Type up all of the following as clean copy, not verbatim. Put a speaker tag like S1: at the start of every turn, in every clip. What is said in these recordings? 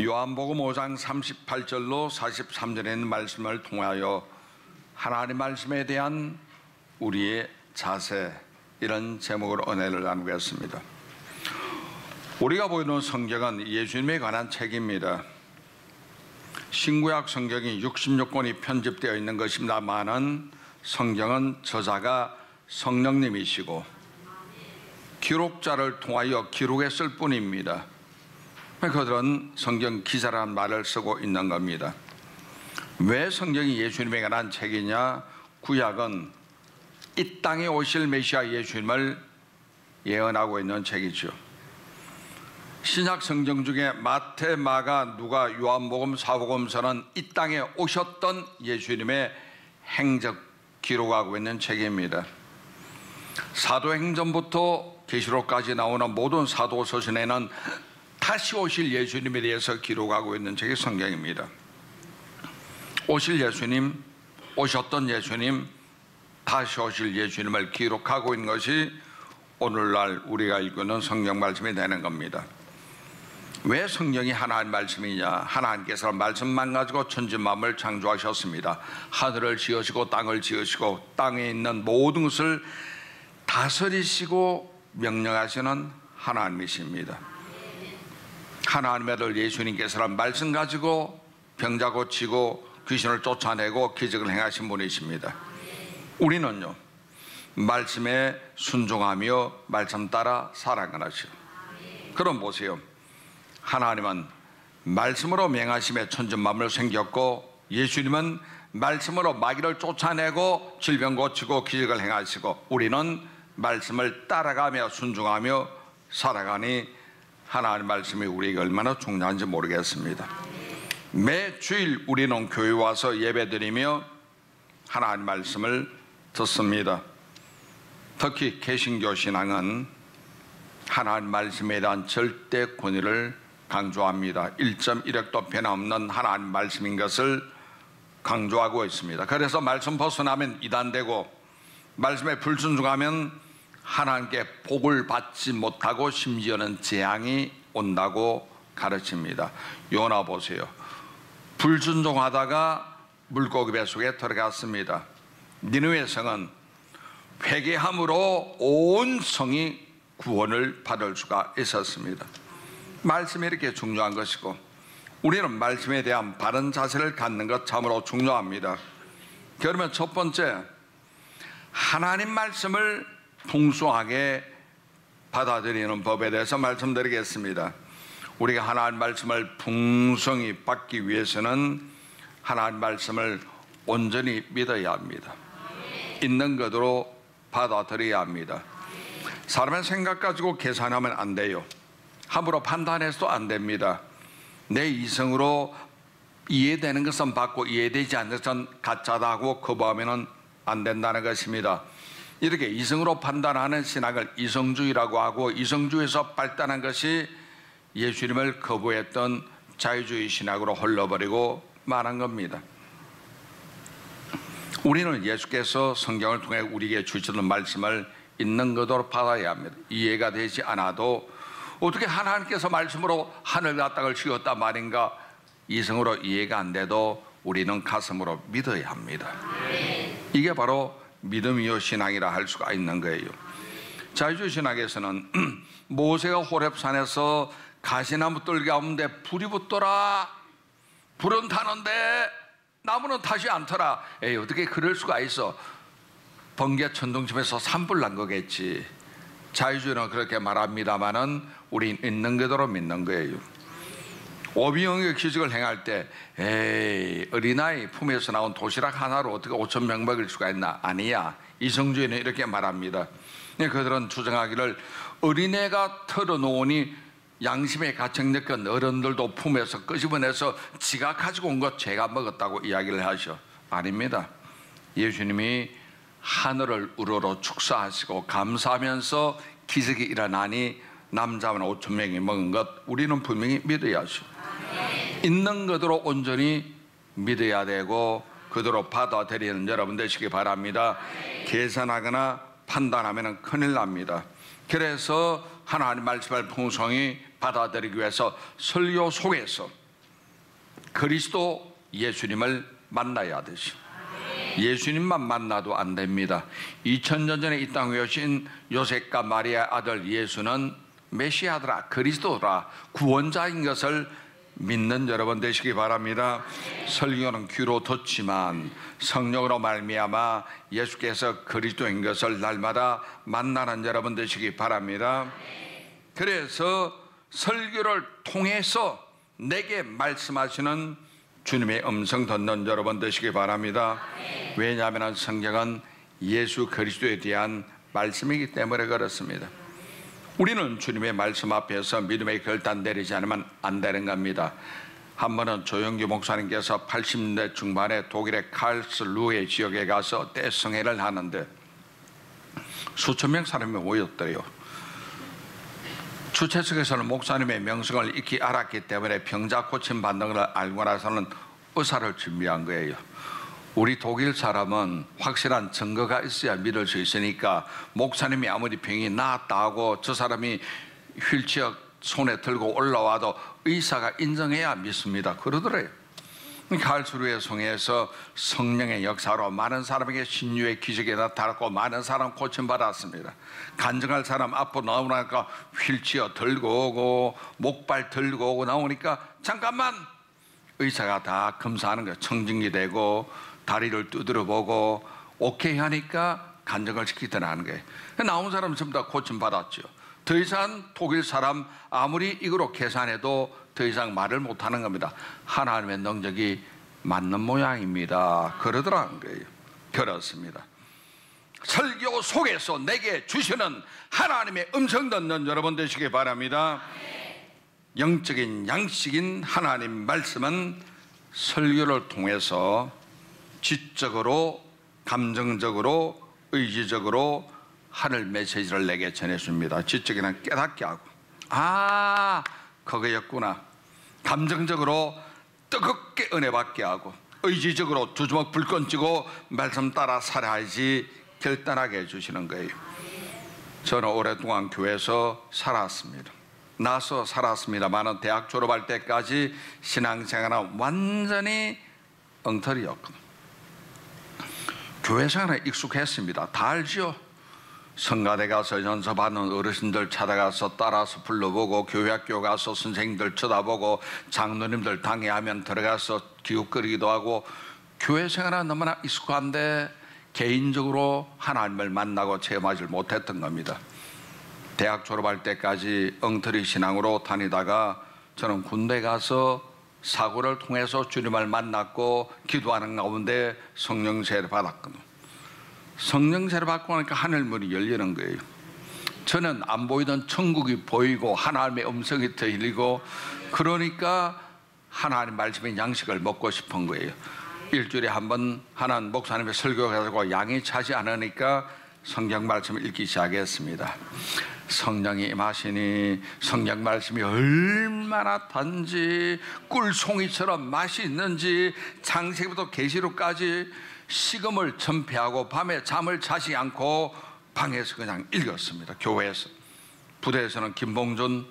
S1: 요한복음 5장 38절로 43절에 있는 말씀을 통하여 하나님 말씀에 대한 우리의 자세, 이런 제목으로 은혜를 나누겠습니다. 우리가 보이는 성경은 예수님에 관한 책입니다. 신구약 성경이 66권이 편집되어 있는 것입니다만은 성경은 저자가 성령님이시고 기록자를 통하여 기록했을 뿐입니다. 그들은 성경 기사라는 말을 쓰고 있는 겁니다. 왜 성경이 예수님에 관한 책이냐? 구약은 이 땅에 오실 메시아 예수님을 예언하고 있는 책이죠. 신약 성경 중에 마태, 마가, 누가, 요한복음, 사복음서는 이 땅에 오셨던 예수님의 행적 기록하고 있는 책입니다. 사도행전부터 계시록까지 나오는 모든 사도서신에는 다시 오실 예수님에 대해서 기록하고 있는 책이 성경입니다. 오실 예수님, 오셨던 예수님, 다시 오실 예수님을 기록하고 있는 것이 오늘날 우리가 읽고 있는 성경 말씀이 되는 겁니다. 왜 성경이 하나님 말씀이냐? 하나님께서 말씀만 가지고 천지만물을 창조하셨습니다. 하늘을 지으시고 땅을 지으시고 땅에 있는 모든 것을 다스리시고 명령하시는 하나님이십니다. 하나님의 아들 예수님께서는 말씀 가지고 병자 고치고 귀신을 쫓아내고 기적을 행하신 분이십니다. 우리는요, 말씀에 순종하며 말씀 따라 살아가나시오. 그럼 보세요. 하나님은 말씀으로 맹하심에 천지만물 생겼고, 예수님은 말씀으로 마귀를 쫓아내고 질병 고치고 기적을 행하시고, 우리는 말씀을 따라가며 순종하며 살아가니 하나님 말씀이 우리에게 얼마나 중요한지 모르겠습니다. 매 주일 우리는 교회 와서 예배드리며 하나님 말씀을 듣습니다. 특히 개신교 신앙은 하나님 말씀에 대한 절대 권위를 강조합니다. 1.1획도 변함없는 하나님 말씀인 것을 강조하고 있습니다. 그래서 말씀 벗어나면 이단되고, 말씀에 불순종하면 하나님께 복을 받지 못하고 심지어는 재앙이 온다고 가르칩니다. 요나 보세요. 불순종하다가 물고기 뱃속에 들어갔습니다. 니느웨 성은 회개함으로 온 성이 구원을 받을 수가 있었습니다. 말씀이 이렇게 중요한 것이고, 우리는 말씀에 대한 바른 자세를 갖는 것 참으로 중요합니다. 그러면 첫 번째, 하나님 말씀을 풍성하게 받아들이는 법에 대해서 말씀드리겠습니다. 우리가 하나님 말씀을 풍성히 받기 위해서는 하나님 말씀을 온전히 믿어야 합니다. 있는 것으로 받아들여야 합니다. 사람의 생각 가지고 계산하면 안 돼요. 함부로 판단해서도 안 됩니다. 내 이성으로 이해되는 것은 받고 이해되지 않는 것은 가짜다 하고 거부하면 안 된다는 것입니다. 이렇게 이성으로 판단하는 신학을 이성주의라고 하고, 이성주의에서 발달한 것이 예수님을 거부했던 자유주의 신학으로 흘러버리고 말한 겁니다. 우리는 예수께서 성경을 통해 우리에게 주시는 말씀을 있는 그대로 받아야 합니다. 이해가 되지 않아도 어떻게 하나님께서 말씀으로 하늘과 땅을 지었단 말인가, 이성으로 이해가 안 돼도 우리는 가슴으로 믿어야 합니다. 이게 바로 믿음이요 신앙이라 할 수가 있는 거예요. 자유주의 신학에서는 모세가 호렙산에서 가시나무 뜰 가운데 불이 붙더라, 불은 타는데 나무는 타지 않더라. 에이, 어떻게 그럴 수가 있어? 번개 천둥집에서 산불 난 거겠지. 자유주의는 그렇게 말합니다만은 우린 있는 그대로 믿는 거예요. 오병이어의 기적을 행할 때, 에이, 어린아이 품에서 나온 도시락 하나로 어떻게 5,000명 먹일 수가 있나? 아니야. 이성주의는 이렇게 말합니다. 그들은 주장하기를 어린애가 털어놓으니 양심의 가책 느낀 어른들도 품에서 끄집어내서 지가 가지고 온 것 제가 먹었다고 이야기를 하셔. 아닙니다. 예수님이 하늘을 우러러 축사하시고 감사하면서 기적이 일어나니 남자만 5,000명이 먹은 것, 우리는 분명히 믿어야 하죠. 있는 그대로 온전히 믿어야 되고 그대로 받아들이는 여러분 되시기 바랍니다. 계산하거나 판단하면 큰일 납니다. 그래서 하나님 말씀을 풍성히 받아들이기 위해서 설교 속에서 그리스도 예수님을 만나야 되죠. 예수님만 만나도 안 됩니다. 2000년 전에 이 땅에 오신 요셉과 마리아의 아들 예수는 메시아더라, 그리스도라, 구원자인 것을 믿는 여러분 되시기 바랍니다. 설교는 귀로 듣지만 성령으로 말미암아 예수께서 그리스도인 것을 날마다 만나는 여러분 되시기 바랍니다. 그래서 설교를 통해서 내게 말씀하시는 주님의 음성 듣는 여러분 되시기 바랍니다. 왜냐하면 성경은 예수 그리스도에 대한 말씀이기 때문에 그렇습니다. 우리는 주님의 말씀 앞에서 믿음의 결단 내리지 않으면 안 되는 겁니다. 한 번은 조영규 목사님께서 80년대 중반에 독일의 칼스루해 지역에 가서 대성회를 하는데 수천 명 사람이 모였더래요. 주최측에서는 목사님의 명성을 익히 알았기 때문에 병자 고침 받는 걸 알고 나서는 의사를 준비한 거예요. 우리 독일 사람은 확실한 증거가 있어야 믿을 수 있으니까 목사님이 아무리 병이 나았다 하고 저 사람이 휠체어 손에 들고 올라와도 의사가 인정해야 믿습니다. 그러더래요. 갈수루의 성에서 성령의 역사로 많은 사람에게 신유의 기적이 나타났고 많은 사람 고침받았습니다. 간증할 사람 앞으로 나오니까 휠체어 들고 오고 목발 들고 오고 나오니까 잠깐만, 의사가 다 검사하는 거예요. 청진기 되고 다리를 두드려 보고 오케이 하니까 간증을 시키더라는 거예요. 나온 사람은 전부 다 고침받았죠. 더 이상 독일 사람 아무리 이거로 계산해도 더 이상 말을 못하는 겁니다. 하나님의 능력이 맞는 모양입니다. 그러더라는 거예요. 그렇습니다. 설교 속에서 내게 주시는 하나님의 음성 듣는 여러분 되시기 바랍니다. 영적인 양식인 하나님 말씀은 설교를 통해서 지적으로, 감정적으로, 의지적으로 하늘 메시지를 내게 전해줍니다. 지적이나 깨닫게 하고, 아, 그거였구나. 감정적으로 뜨겁게 은혜 받게 하고, 의지적으로 두 주먹 불끈 쥐고 말씀 따라 살아야지 결단하게 해주시는 거예요. 저는 오랫동안 교회에서 살았습니다. 나서 살았습니다만 대학 졸업할 때까지 신앙생활은 완전히 엉터리였거든요. 교회 생활에 익숙했습니다. 다 알죠? 성가대 가서 연습하는 어르신들 찾아가서 따라서 불러보고, 교회학교 가서 선생님들 쳐다보고, 장로님들 당회하면 들어가서 기웃거리기도 하고, 교회 생활은 너무나 익숙한데 개인적으로 하나님을 만나고 체험하지 못했던 겁니다. 대학 졸업할 때까지 엉터리 신앙으로 다니다가 저는 군대 가서 사고를 통해서 주님을 만났고 기도하는 가운데 성령세를 받았거든요. 성령세를 받고 나니까 하늘문이 열리는 거예요. 저는 안 보이던 천국이 보이고 하나님의 음성이 들리고, 그러니까 하나님 말씀의 양식을 먹고 싶은 거예요. 일주일에 한 번 하는 목사님의 설교가 가지고 양이 차지 않으니까 성경 말씀을 읽기 시작했습니다. 성령이 임하시니 성경 말씀이 얼마나 단지 꿀송이처럼 맛이 있는지 창세기부터 계시록까지 식음을 전폐하고 밤에 잠을 자지 않고 방에서 그냥 읽었습니다. 교회에서. 부대에서는 김봉준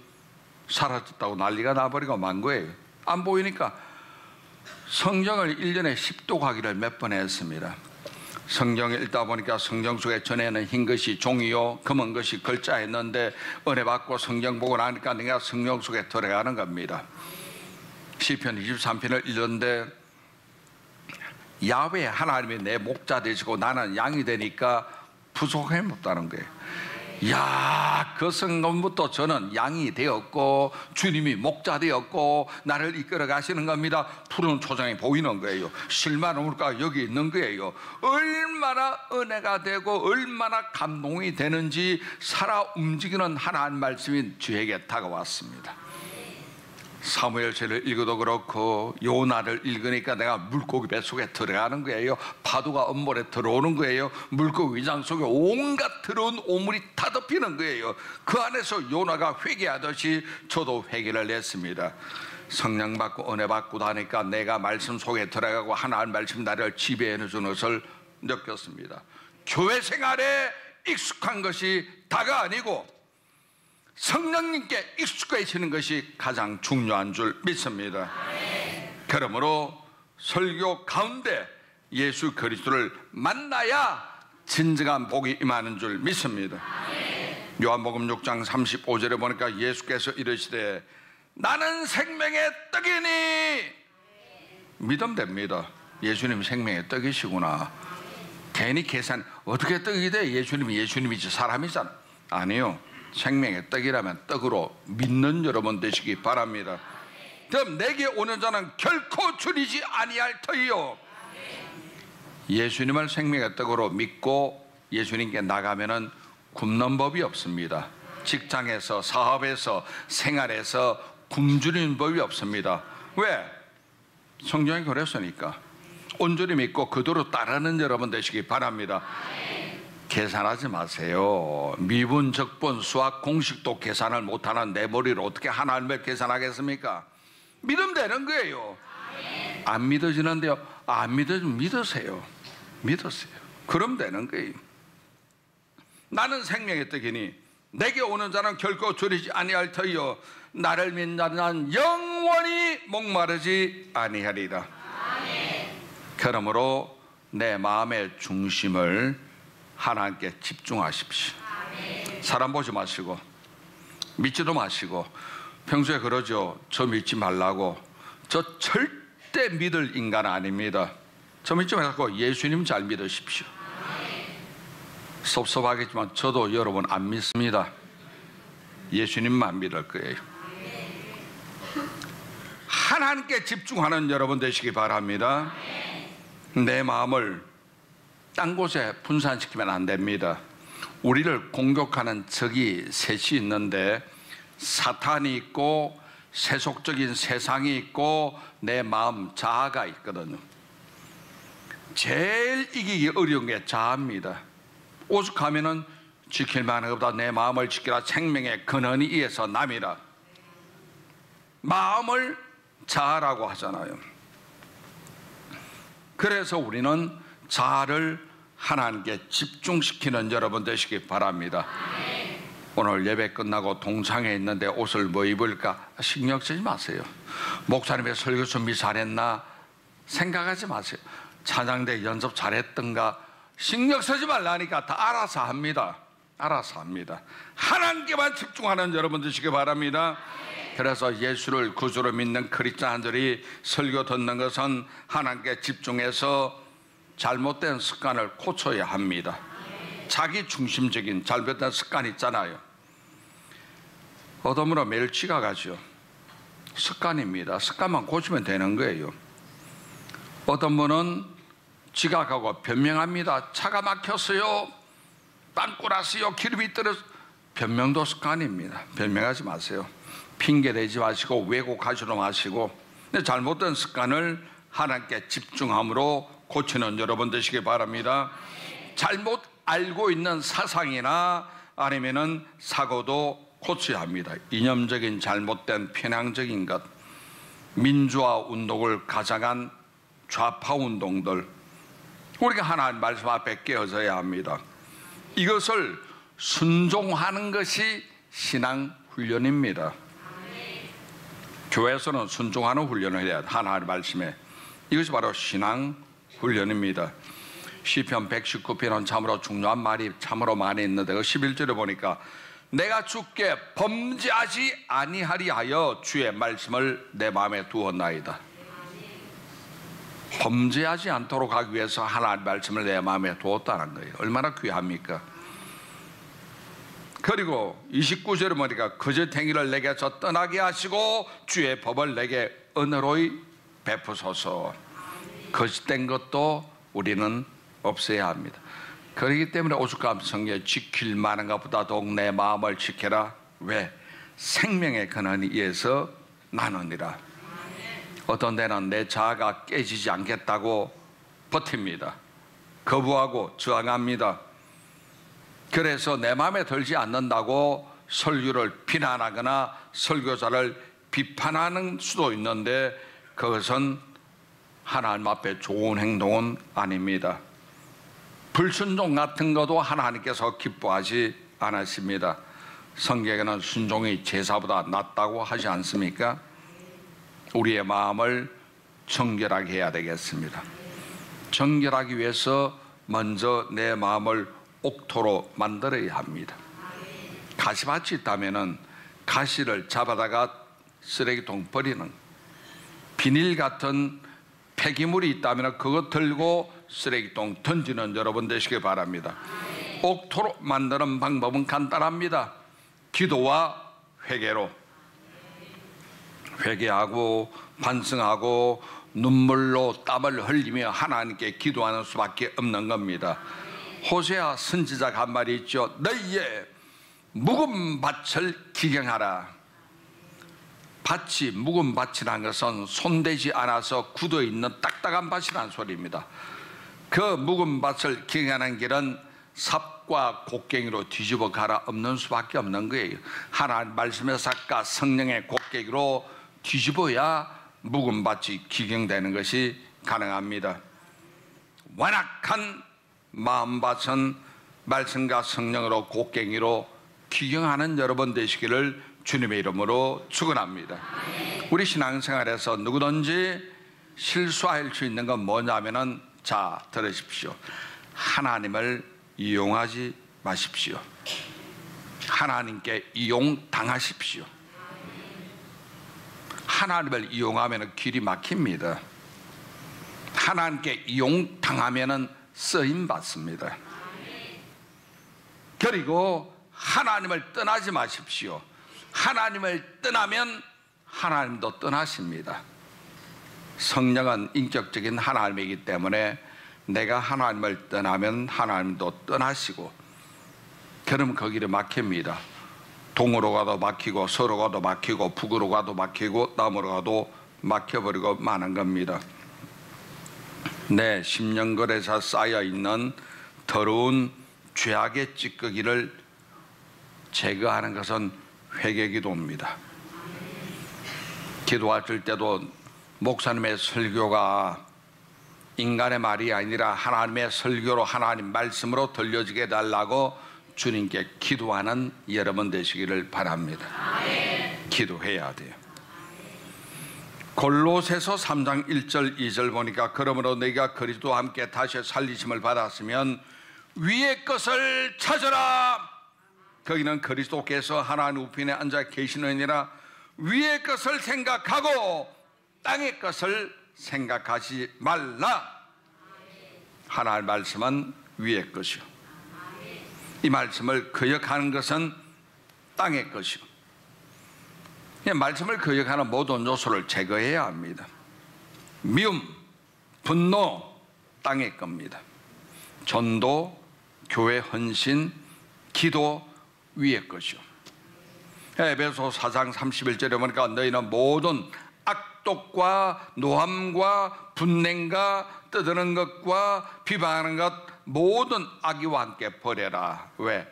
S1: 사라졌다고 난리가 나버리고 만 거예요. 안 보이니까 성경을 1년에 10독하기를 몇 번 했습니다. 성경을 읽다 보니까 성경 속에 전에는 흰 것이 종이요 검은 것이 글자였는데 은혜 받고 성경 보고 나니까 내가 성경 속에 들어가는 겁니다. 시편 23편을 읽는데 야훼 하나님이 내 목자 되시고 나는 양이 되니까 부족함이 없다는 거예요. 야, 그 순간부터 저는 양이 되었고 주님이 목자 되었고 나를 이끌어 가시는 겁니다. 푸른 초장이 보이는 거예요. 실만 우물가 여기 있는 거예요. 얼마나 은혜가 되고 얼마나 감동이 되는지 살아 움직이는 하나님 말씀이 저에게 다가왔습니다. 사무엘서를 읽어도 그렇고 요나를 읽으니까 내가 물고기 뱃속에 들어가는 거예요. 파도가 엄물에 들어오는 거예요. 물고기 위장 속에 온갖 더러운 오물이 다 덮이는 거예요. 그 안에서 요나가 회개하듯이 저도 회개를 했습니다. 성령 받고 은혜 받고 나니까 내가 말씀 속에 들어가고 하나님 말씀 나를 지배해 주는 것을 느꼈습니다. 교회 생활에 익숙한 것이 다가 아니고 성령님께 익숙해지는 것이 가장 중요한 줄 믿습니다. 그러므로 설교 가운데 예수 그리스도를 만나야 진정한 복이 임하는 줄 믿습니다. 요한복음 6장 35절에 보니까 예수께서 이르시되 나는 생명의 떡이니, 믿으면 됩니다. 예수님 생명의 떡이시구나. 괜히 계산 어떻게 떡이 돼? 예수님이지 사람이잖아. 아니요, 생명의 떡이라면 떡으로 믿는 여러분 되시기 바랍니다. 그럼 내게 오는 자는 결코 줄이지 아니할 터이요. 예수님을 생명의 떡으로 믿고 예수님께 나가면은 굶는 법이 없습니다. 직장에서, 사업에서, 생활에서 굶주리는 법이 없습니다. 왜? 성경이 그랬으니까. 온전히 믿고 그대로 따르는 여러분 되시기 바랍니다. 계산하지 마세요. 미분, 적분, 수학 공식도 계산을 못하는 내 머리로 어떻게 하나님을 계산하겠습니까? 믿으면 되는 거예요. 안 믿어지는데요. 안 믿어지면 믿으세요. 그럼 되는 거예요. 나는 생명의 떡이니 내게 오는 자는 결코 줄이지 아니할 터이요 나를 믿는 자는 영원히 목마르지 아니하리라. 그러므로 내 마음의 중심을 하나님께 집중하십시오. 사람 보지 마시고 믿지도 마시고. 평소에 그러죠. 저 믿지 말라고. 저 절대 믿을 인간 아닙니다. 저 믿지 말고 예수님 잘 믿으십시오. 섭섭하겠지만 저도 여러분 안 믿습니다. 예수님만 믿을 거예요. 하나님께 집중하는 여러분 되시기 바랍니다. 내 마음을 딴 곳에 분산시키면 안 됩니다. 우리를 공격하는 적이 셋이 있는데 사탄이 있고 세속적인 세상이 있고 내 마음 자아가 있거든요. 제일 이기기 어려운 게 자아입니다. 오죽하면은 지킬 만한 것보다 내 마음을 지키라 생명의 근원이 이에서 남이라. 마음을 자아라고 하잖아요. 그래서 우리는 자아를 하나님께 집중시키는 여러분 되시기 바랍니다. 오늘 예배 끝나고 동창회 있는데 옷을 뭐 입을까 신경 쓰지 마세요. 목사님의 설교 준비 잘했나 생각하지 마세요. 찬양대 연습 잘했던가 신경 쓰지 말라니까. 다 알아서 합니다. 하나님께만 집중하는 여러분 되시기 바랍니다. 그래서 예수를 구주로 믿는 크리스찬들이 설교 듣는 것은 하나님께 집중해서 잘못된 습관을 고쳐야 합니다. 자기 중심적인 잘못된 습관 있잖아요. 어둠으로 매일 지각하죠. 습관입니다. 습관만 고치면 되는 거예요. 어떤 분은 지각하고 변명합니다. 차가 막혔어요. 빵꾸 났어요. 기름이 떨어져. 변명도 습관입니다. 변명하지 마세요. 핑계 대지 마시고 왜곡하지도 마시고 잘못된 습관을 하나님께 집중함으로 고치는 여러분 되시기 바랍니다. 잘못 알고 있는 사상이나 아니면은 사고도 고쳐야 합니다. 이념적인 잘못된 편향적인 것, 민주화 운동을 가장한 좌파 운동들, 우리가 하나님 말씀 앞에 깨어져야 합니다. 이것을 순종하는 것이 신앙 훈련입니다. 교회에서는 순종하는 훈련을 해야 돼. 하나님 말씀에. 이것이 바로 신앙 훈련입니다. 시편 119편은 참으로 중요한 말이 참으로 많이 있는데 그 11절에 보니까 내가 주께 범죄하지 아니하리 하여 주의 말씀을 내 마음에 두었나이다. 범죄하지 않도록 하기 위해서 하나님 말씀을 내 마음에 두었다는 거예요. 얼마나 귀합니까? 그리고 29절에 보니까 거짓 행위를 내게서 떠나게 하시고 주의 법을 내게 은혜로이 베푸소서. 거짓된 것도 우리는 없애야 합니다. 그렇기 때문에 오죽하면 성경에 지킬 만한 것보다 더욱 내 마음을 지켜라. 왜? 생명의 근원이 이에서 나누니라. 어떤 데는 내 자아가 깨지지 않겠다고 버팁니다. 거부하고 저항합니다. 그래서 내 마음에 들지 않는다고 설교를 비난하거나 설교자를 비판하는 수도 있는데 그것은 하나님 앞에 좋은 행동은 아닙니다. 불순종 같은 것도 하나님께서 기뻐하지 않으십니다. 성경에는 순종이 제사보다 낫다고 하지 않습니까? 우리의 마음을 정결하게 해야 되겠습니다. 정결하기 위해서 먼저 내 마음을 옥토로 만들어야 합니다. 가시밭이 있다면 가시를 잡아다가 쓰레기통 버리는, 비닐 같은 폐기물이 있다면 그거 들고 쓰레기통 던지는 여러분 되시기 바랍니다. 옥토로 만드는 방법은 간단합니다. 기도와 회개로, 회개하고 반성하고 눈물로 땀을 흘리며 하나님께 기도하는 수밖에 없는 겁니다. 호세아 선지자가 한 말이 있죠. 너희의 묵은 밭을 기경하라. 밭이, 묵은 밭이라는 것은 손대지 않아서 굳어있는 딱딱한 밭이라는 소리입니다. 그 묵은 밭을 기경하는 길은 삽과 곡괭이로 뒤집어 갈아 엎는 수밖에 없는 거예요. 하나님 말씀의 삽과 성령의 곡괭이로 뒤집어야 묵은 밭이 기경되는 것이 가능합니다. 완악한 마음밭은 말씀과 성령으로 곡괭이로 기경하는 여러분 되시기를 주님의 이름으로 축원합니다. 우리 신앙생활에서 누구든지 실수할 수 있는 건 뭐냐면은, 자, 들으십시오. 하나님을 이용하지 마십시오. 하나님께 이용당하십시오. 하나님을 이용하면 길이 막힙니다. 하나님께 이용당하면 쓰임받습니다. 그리고 하나님을 떠나지 마십시오. 하나님을 떠나면 하나님도 떠나십니다. 성령은 인격적인 하나님이기 때문에 내가 하나님을 떠나면 하나님도 떠나시고, 그럼 그 길이 막힙니다. 동으로 가도 막히고, 서로 가도 막히고, 북으로 가도 막히고, 남으로 가도 막혀버리고 마는 겁니다. 내 심령거리에서 쌓여있는 더러운 죄악의 찌꺼기를 제거하는 것은 회개기도입니다. 기도하실 때도 목사님의 설교가 인간의 말이 아니라 하나님의 설교로, 하나님 말씀으로 들려지게 달라고 주님께 기도하는 여러분 되시기를 바랍니다. 기도해야 돼요. 골로새서 3장 1절 2절 보니까, 그러므로 너희가 그리스도와 함께 다시 살리심을 받았으면 위의 것을 찾아라. 거기는 그리스도께서 하나님 우편에 앉아 계시느니라. 위의 것을 생각하고 땅의 것을 생각하지 말라. 하나님의 말씀은 위의 것이요, 이 말씀을 거역하는 것은 땅의 것이요. 말씀을 거역하는 모든 요소를 제거해야 합니다. 미움, 분노, 땅의 겁니다. 전도, 교회 헌신, 기도, 위의 것이요. 에베소 4장 31절에 보니까 너희는 모든 악독과 노함과 분냉과 떠드는 것과 비방하는 것 모든 악의와 함께 버려라. 왜?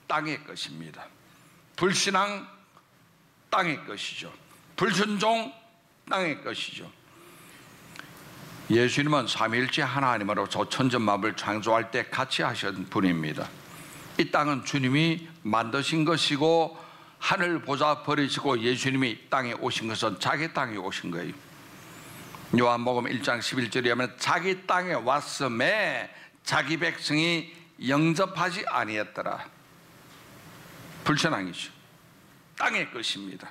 S1: 땅의 것입니다. 불신앙 땅의 것이죠. 불순종 땅의 것이죠. 예수님은 삼위일체 하나님으로 천지만물을 창조할 때 같이 하신 분입니다. 이 땅은 주님이 만드신 것이고, 하늘 보좌 버리시고 예수님이 땅에 오신 것은 자기 땅에 오신 거예요. 요한복음 1장 11절에 하면 자기 땅에 왔음에 자기 백성이 영접하지 아니했더라. 불신앙이죠. 땅의 것입니다.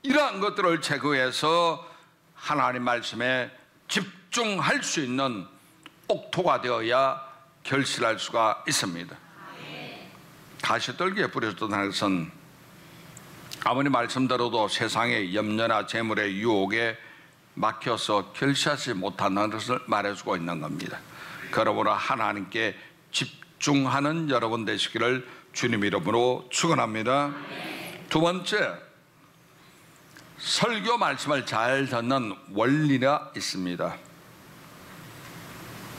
S1: 이러한 것들을 제거해서 하나님 말씀에 집중할 수 있는 옥토가 되어야 결실할 수가 있습니다. 가시떨기에 뿌려졌던 것은 아무리 말씀대로도 세상의 염려나 재물의 유혹에 막혀서 결실하지 못한다는 것을 말해주고 있는 겁니다. 그러므로 하나님께 집중하는 여러분 되시기를 주님 이름으로 축원합니다. 두 번째, 설교 말씀을 잘 듣는 원리가 있습니다.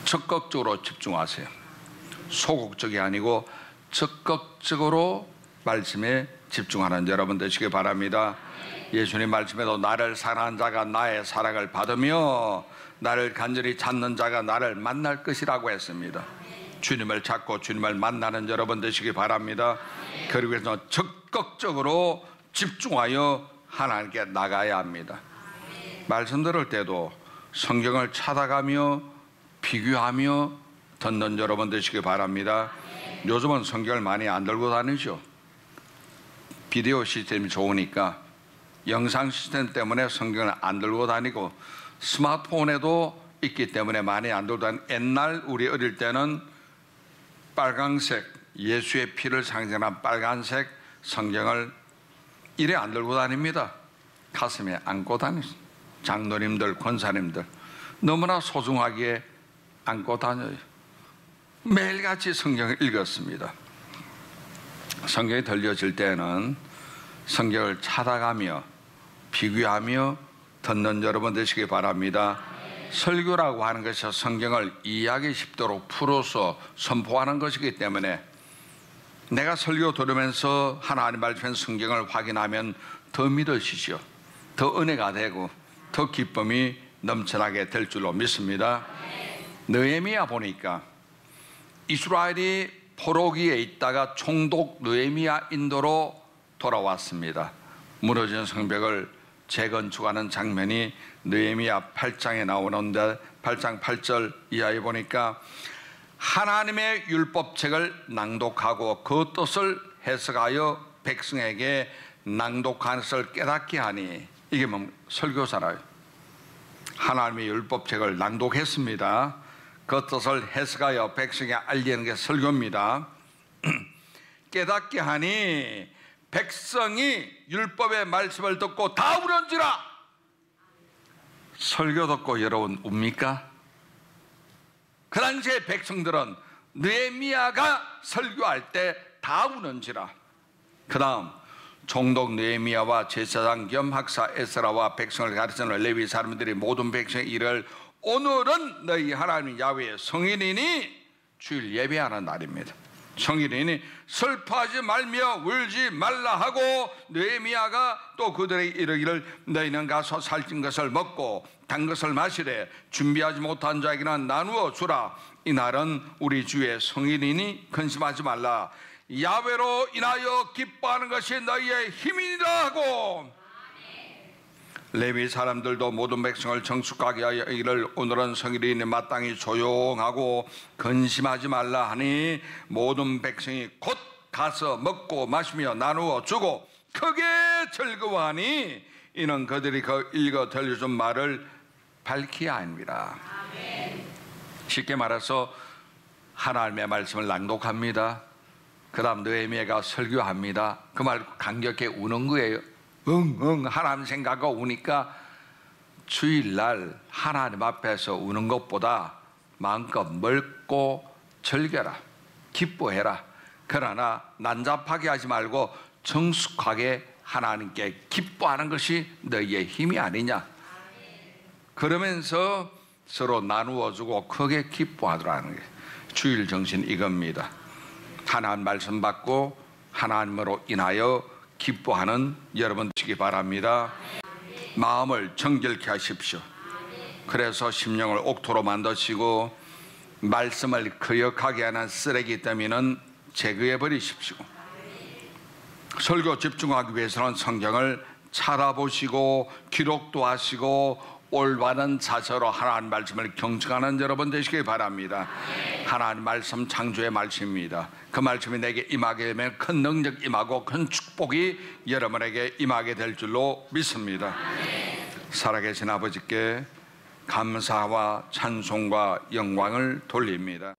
S1: 적극적으로 집중하세요. 소극적이 아니고 적극적으로 말씀에 집중하는 여러분 되시기 바랍니다. 예수님 말씀에도 나를 사랑하는 자가 나의 사랑을 받으며 나를 간절히 찾는 자가 나를 만날 것이라고 했습니다. 주님을 찾고 주님을 만나는 여러분 되시기 바랍니다. 그리고 해서 적극적으로 집중하여 하나님께 나가야 합니다. 말씀 들을 때도 성경을 찾아가며 비교하며 듣는 여러분 되시기 바랍니다. 요즘은 성경을 많이 안 들고 다니죠. 비디오 시스템이 좋으니까 영상 시스템 때문에 성경을 안 들고 다니고 스마트폰에도 있기 때문에 많이 안 들고 다니고, 옛날 우리 어릴 때는 빨강색, 예수의 피를 상징하는 빨간색 성경을 이래 안 들고 다닙니다. 가슴에 안고 다니죠. 장로님들, 권사님들 너무나 소중하게 안고 다녀요. 매일같이 성경을 읽었습니다. 성경이 들려질 때는 성경을 찾아가며 비교하며 듣는 여러분 되시기 바랍니다. 설교라고 하는 것이 성경을 이해하기 쉽도록 풀어서 선포하는 것이기 때문에 내가 설교 들으면서 하나님 말씀 성경을 확인하면 더 믿어지죠. 더 은혜가 되고 더 기쁨이 넘쳐나게 될 줄로 믿습니다. 느헤미야 보니까 이스라엘이 포로기에 있다가 총독 느헤미야 인도로 돌아왔습니다. 무너진 성벽을 재건축하는 장면이 느헤미야 8장에 나오는데 8장 8절 이하에 보니까 하나님의 율법책을 낭독하고 그 뜻을 해석하여 백성에게 낭독하는 것을 깨닫게 하니, 이게 뭐 설교사라요. 하나님의 율법책을 낭독했습니다. 그 뜻을 해석하여 백성에게 알리는 게 설교입니다. 깨닫게 하니 백성이 율법의 말씀을 듣고 다 울은지라. 설교 듣고 여러분 웁니까? 그 당시에 백성들은 느헤미야가 설교할 때 다 우는지라. 그 다음 총독 느헤미야와 제사장 겸 학사 에스라와 백성을 가르치는 레위 사람들이 모든 백성의 이를 오늘은 너희 하나님 야훼의 성일이니 주일 예배하는 날입니다. 성일이니 슬퍼하지 말며 울지 말라 하고, 느헤미야가 또 그들에게 이르기를 너희는 가서 살찐 것을 먹고 단 것을 마시되 준비하지 못한 자에게는 나누어 주라. 이날은 우리 주의 성일이니 근심하지 말라. 야훼로 인하여 기뻐하는 것이 너희의 힘이라 하고, 레위 사람들도 모든 백성을 정숙하게 하여 이를 오늘은 성일이니 마땅히 조용하고 근심하지 말라 하니, 모든 백성이 곧 가서 먹고 마시며 나누어 주고 크게 즐거워하니 이는 그들이 그 읽어 들려준 말을 밝히야 합니다. 쉽게 말해서 하나님의 말씀을 낭독합니다. 그 다음 느헤미야가 설교합니다. 그 말 감격해 우는 거예요. 하나님 생각하고 우니까 주일날 하나님 앞에서 우는 것보다 마음껏 멀고 즐겨라, 기뻐해라. 그러나 난잡하게 하지 말고 정숙하게 하나님께 기뻐하는 것이 너희의 힘이 아니냐. 그러면서 서로 나누어주고 크게 기뻐하더라는 게 주일 정신 이겁니다. 하나님 말씀 받고 하나님으로 인하여 기뻐하는 여러분 되시기 바랍니다. 마음을 정결케 하십시오. 그래서 심령을 옥토로 만드시고 말씀을 거역하게 하는 쓰레기 더미는 제거해 버리십시오. 설교 집중하기 위해서는 성경을 찾아보시고 기록도 하시고 올바른 자세로 하나님 말씀을 경청하는 여러분 되시기 바랍니다. 하나님 말씀 창조의 말씀입니다. 그 말씀이 내게 임하게 되면 큰 능력 임하고 큰 축복이 여러분에게 임하게 될 줄로 믿습니다. 살아계신 아버지께 감사와 찬송과 영광을 돌립니다.